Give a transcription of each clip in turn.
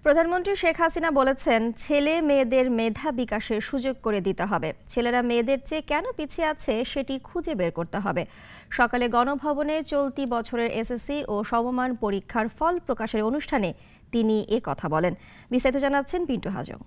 প্রধানমন্ত্রী শেখ হাসিনা বলেছেন, ছেলে মেয়েদের মেধা বিকাশের সুযোগ করে দিতে হবে। ছেলেরা মেয়েদের চেয়ে কেন পিছিয়ে আছে সেটি খুঁজে বের করতে হবে। সকালে গণভবনে চলতি বছরের এসএসসি ও সমমান পরীক্ষার ফল প্রকাশের অনুষ্ঠানে তিনি এ কথা বলেন। বিস্তারিত জানাচ্ছেন পিন্টু হাজং।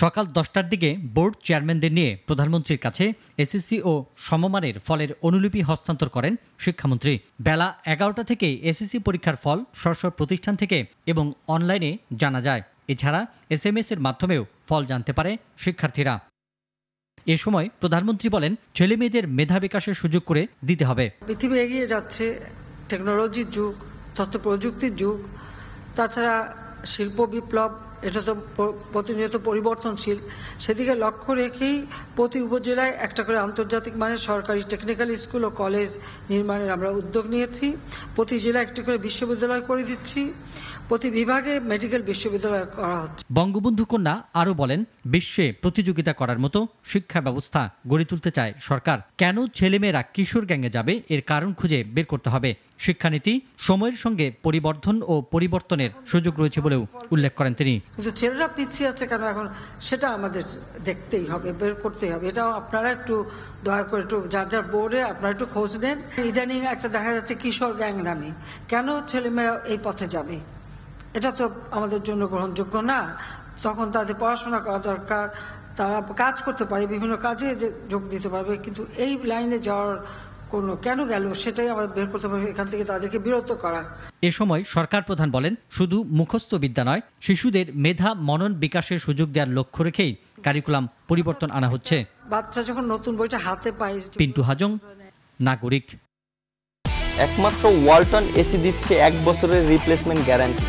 সকাল 10টার দিকে বোর্ড চেয়ারম্যানদের নিয়ে প্রধানমন্ত্রীর কাছে এসএসসি ও সমমানের ফলের অনুলিপি হস্তান্তর করেন শিক্ষামন্ত্রী। বেলা 11টা থেকে এসএসসি পরীক্ষার ফল স্ব প্রতিষ্ঠান থেকে এবং অনলাইনে জানা যায়। এছাড়া SMS এর মাধ্যমেও ফল জানতে পারে শিক্ষার্থীরা। এ সময় প্রধানমন্ত্রী বলেন, ছেলে মেয়েদের মেধা বিকাশের সুযোগ করে দিতে হবে। পৃথিবী এগিয়ে যাচ্ছে, টেকনোলজির যুগ, তথ্য প্রযুক্তির যুগ, তাছাড়া শিল্প বিপ্লব, এটা তো প্রতিনিয়ত পরিবর্তনশীল। সেদিকে লক্ষ্য রেখেই প্রতি উপজেলায় একটা করে আন্তর্জাতিক মানের সরকারি টেকনিক্যাল স্কুল ও কলেজ নির্মাণের আমরা উদ্যোগ নিয়েছি। প্রতি জেলায় একটি করে বিশ্ববিদ্যালয় করে দিচ্ছি, প্রতি বিভাগে মেডিকেল বিশ্ববিদ্যালয় করা হচ্ছে। বঙ্গবন্ধু কন্যা আরও বলেন, বিশ্বে প্রতিযোগিতা করার মতো শিক্ষা ব্যবস্থা গড়ে তুলতে চায় সরকার। কেন ছেলেমেয়েরা কিশোর গ্যাংয়ে যাবে এর কারণ খুঁজে বের করতে হবে। শিক্ষানীতি সময়ের সঙ্গে পরিবর্ধন ও পরিবর্তনের সুযোগ রয়েছে বলেও উল্লেখ করেন তিনি। কিন্তু ছেলেরা পিছিয়ে আছে কেন এখন সেটা আমাদের দেখতেই হবে, বের করতেই হবে। এটাও আপনারা একটু দয়া করে একটু যার যার বোর্ডে আপনারা একটু খোঁজ নেন। ইদানিং একটা দেখা যাচ্ছে কিশোর গ্যাং নামে। কেন ছেলেমেয়েরা এই পথে যাবে? এটা তো আমাদের জন্য গ্রহণযোগ্য না। তখন তাদের পড়াশোনা করা দরকার, তারা কাজ করতে পারে, বিভিন্ন কাজে যে যোগ দিতে পারবে, কিন্তু এই লাইনে যাওয়ার কোনো কেন গেল সেটাই আমাদের বের করতে পারবে, এখান থেকে তাদেরকে বিরত করা। এ সময় সরকার প্রধান বলেন, শুধু মুখস্থ বিদ্যা নয়, শিশুদের মেধা মনন বিকাশের সুযোগ দেওয়ার লক্ষ্য রেখেই কারিকুলাম পরিবর্তন আনা হচ্ছে। বাচ্চা যখন নতুন বইটা হাতে পায়। পিন্টু হাজং, নাগরিক। একমাত্র ওয়ালটন এসি দিচ্ছে 1 বছরের রিপ্লেসমেন্ট গ্যারান্টি।